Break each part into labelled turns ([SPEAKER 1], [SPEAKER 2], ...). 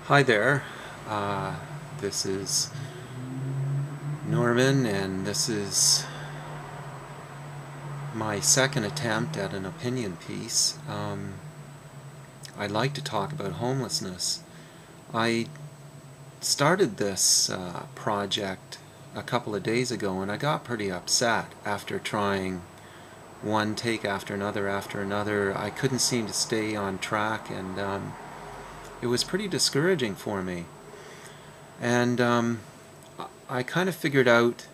[SPEAKER 1] Hi there, this is Norman, and this is my second attempt at an opinion piece. I'd like to talk about homelessness. I started this project a couple of days ago, and I got pretty upset after trying one take after another. I couldn't seem to stay on track, and it was pretty discouraging for me. And I kind of figured out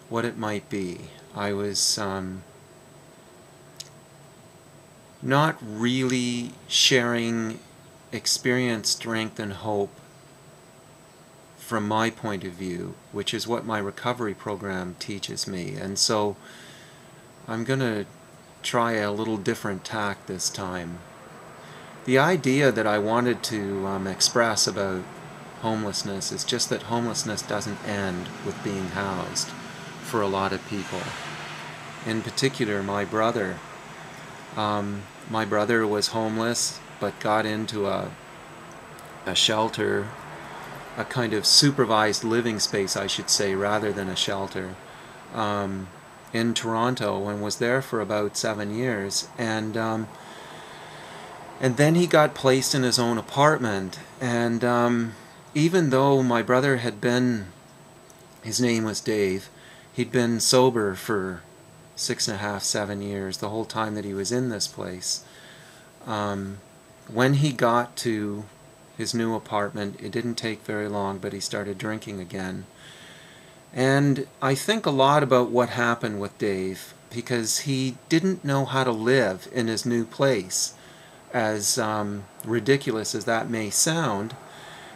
[SPEAKER 1] what it might be. I was not really sharing experience, strength, and hope from my point of view, which is what my recovery program teaches me. And so I'm going to try a little different tack this time. The idea that I wanted to express about homelessness is just that homelessness doesn't end with being housed for a lot of people. In particular, my brother. My brother was homeless, but got into a shelter, a kind of supervised living space, I should say, rather than a shelter, in Toronto, and was there for about 7 years. And then he got placed in his own apartment, and even though my brother had been, his name was Dave, he'd been sober for 6.5, 7 years, the whole time that he was in this place. When he got to his new apartment, it didn't take very long, but he started drinking again. And I think a lot about what happened with Dave, because he didn't know how to live in his new place. As ridiculous as that may sound,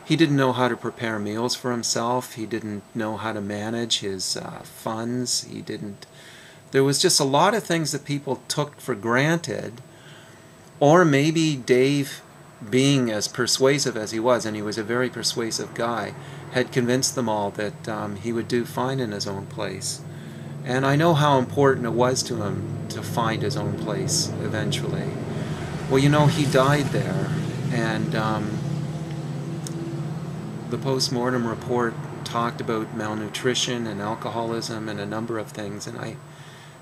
[SPEAKER 1] he didn't know how to prepare meals for himself. He didn't know how to manage his funds. There was just a lot of things that people took for granted. Or maybe Dave, being as persuasive as he was, and he was a very persuasive guy, had convinced them all that he would do fine in his own place. And I know how important it was to him to find his own place eventually. Well, you know, he died there, and the post-mortem report talked about malnutrition and alcoholism and a number of things, and I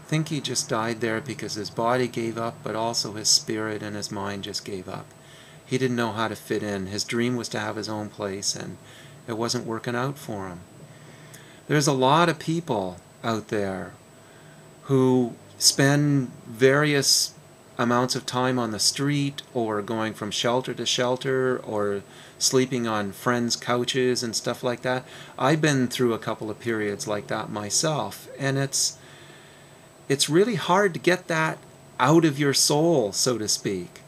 [SPEAKER 1] think he just died there because his body gave up, but also his spirit and his mind just gave up. He didn't know how to fit in. His dream was to have his own place, and it wasn't working out for him. There's a lot of people out there who spend various amounts of time on the street, or going from shelter to shelter, or sleeping on friends' couches and stuff like that. I've been through a couple of periods like that myself, and it's really hard to get that out of your soul, so to speak.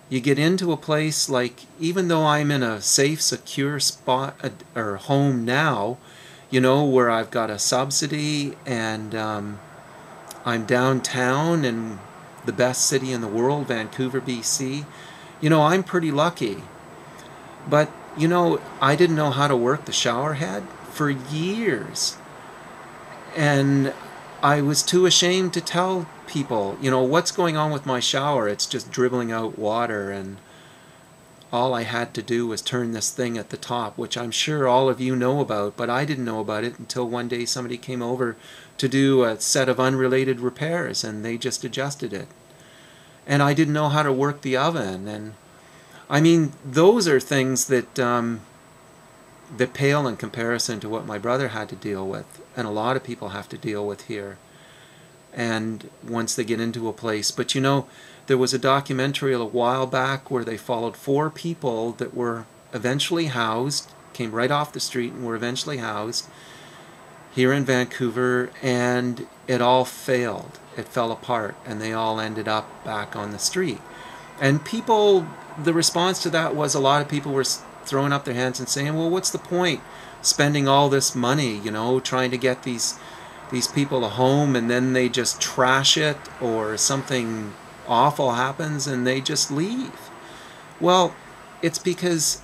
[SPEAKER 1] You get into a place like, even though I'm in a safe, secure spot or home now, you know, where I've got a subsidy, and I'm downtown in the best city in the world, Vancouver, BC. You know, I'm pretty lucky. But, you know, I didn't know how to work the shower head for years. And I was too ashamed to tell people, you know, what's going on with my shower. It's just dribbling out water, and all I had to do was turn this thing at the top, which I'm sure all of you know about, but I didn't know about it until one day somebody came over to do a set of unrelated repairs, and they just adjusted it. And I didn't know how to work the oven. And I mean, those are things that that pale in comparison to what my brother had to deal with, and a lot of people have to deal with here. And once they get into a place, but you know, there was a documentary a while back where they followed 4 people that were eventually housed, came right off the street and were eventually housed here in Vancouver, and it all failed. It fell apart, and they all ended up back on the street. And people, the response to that was, a lot of people were throwing up their hands and saying, well, what's the point spending all this money, you know, trying to get these people a home, and then they just trash it, or something awful happens and they just leave. Well, it's because,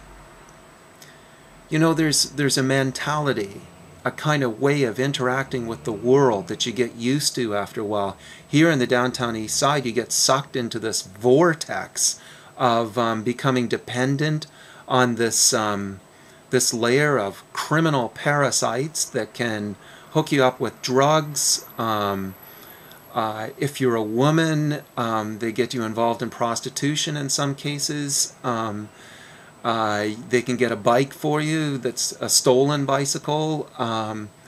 [SPEAKER 1] you know, there's a mentality, a kind of way of interacting with the world that you get used to after a while. Here in the downtown east side, you get sucked into this vortex of becoming dependent on this layer of criminal parasites that can hook you up with drugs. If you're a woman, they get you involved in prostitution in some cases. They can get a bike for you that's a stolen bicycle,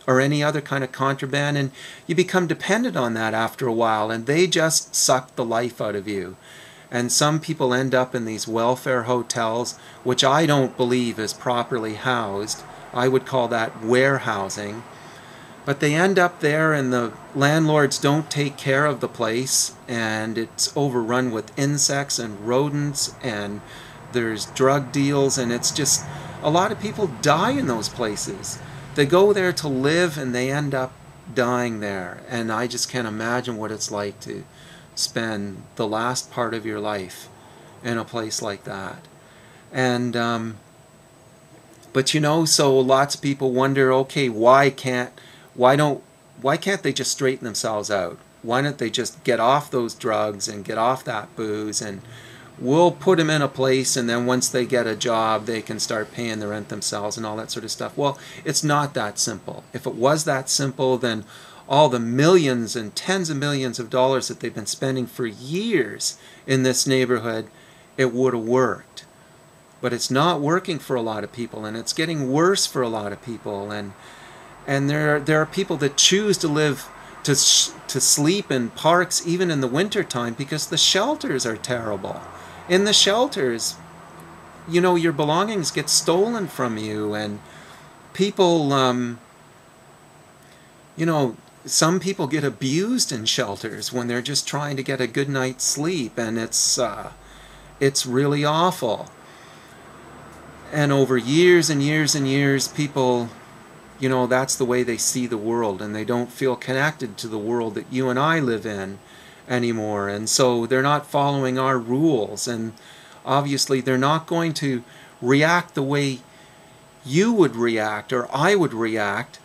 [SPEAKER 1] or any other kind of contraband, and you become dependent on that after a while, and they just suck the life out of you. And some people end up in these welfare hotels, which I don't believe is properly housed. I would call that warehousing. But they end up there, and the landlords don't take care of the place, and it's overrun with insects and rodents, and there's drug deals, and it's just, a lot of people die in those places. They go there to live, and they end up dying there. And I just can't imagine what it's like to spend the last part of your life in a place like that. And but you know, so lots of people wonder, okay, why can't they just straighten themselves out? Why don't they just get off those drugs and get off that booze, and we'll put them in a place, and then once they get a job, they can start paying the rent themselves and all that sort of stuff. Well, it's not that simple. If it was that simple, then all the millions and tens of millions of dollars that they've been spending for years in this neighborhood, it would have worked. But it's not working for a lot of people, and it's getting worse for a lot of people. And there are people that choose to live, to sleep in parks even in the winter time, because the shelters are terrible. In the shelters, you know, your belongings get stolen from you, and people, you know, some people get abused in shelters when they're just trying to get a good night's sleep, and it's really awful. And over years and years and years, people, you know, that's the way they see the world, and they don't feel connected to the world that you and I live in anymore. And so they're not following our rules, and obviously they're not going to react the way you would react or I would react.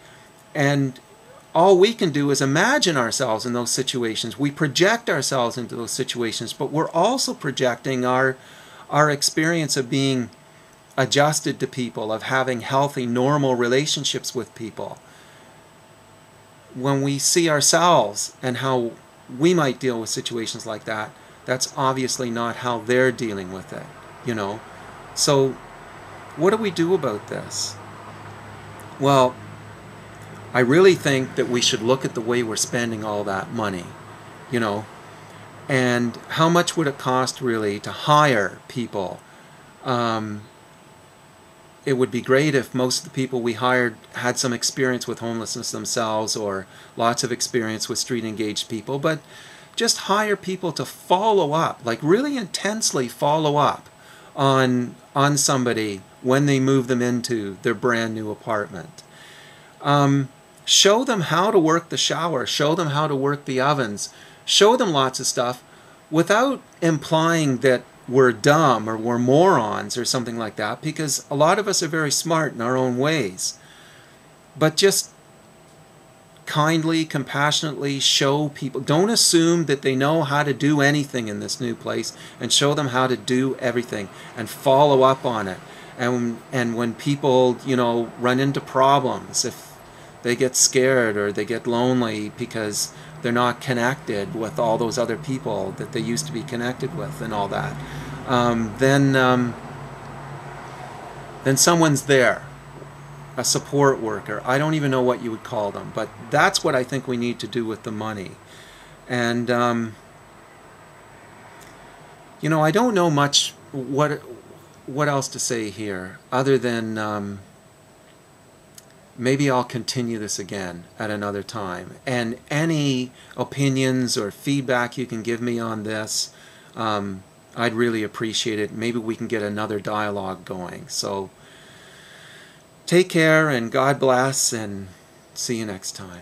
[SPEAKER 1] And all we can do is imagine ourselves in those situations. We project ourselves into those situations, but we're also projecting our experience of being adjusted to people, of having healthy, normal relationships with people. When we see ourselves and how we might deal with situations like that, that's obviously not how they're dealing with it, you know. So what do we do about this? Well, I really think that we should look at the way we're spending all that money, you know, and how much would it cost really to hire people. It would be great if most of the people we hired had some experience with homelessness themselves, or lots of experience with street engaged people, but just hire people to follow up, like really intensely follow up on somebody when they move them into their brand new apartment. Show them how to work the shower, show them how to work the ovens, show them lots of stuff without implying that we're dumb or we're morons or something like that, because a lot of us are very smart in our own ways. But just kindly, compassionately show people. Don't assume that they know how to do anything in this new place, and show them how to do everything and follow up on it. And when people, you know, run into problems, if they get scared or they get lonely because they're not connected with all those other people that they used to be connected with and all that, then someone's there, a support worker. I don't even know what you would call them, but that's what I think we need to do with the money. And you know, I don't know much what else to say here, other than maybe I'll continue this again at another time. And any opinions or feedback you can give me on this, I'd really appreciate it. Maybe we can get another dialogue going. So take care, and God bless, and see you next time.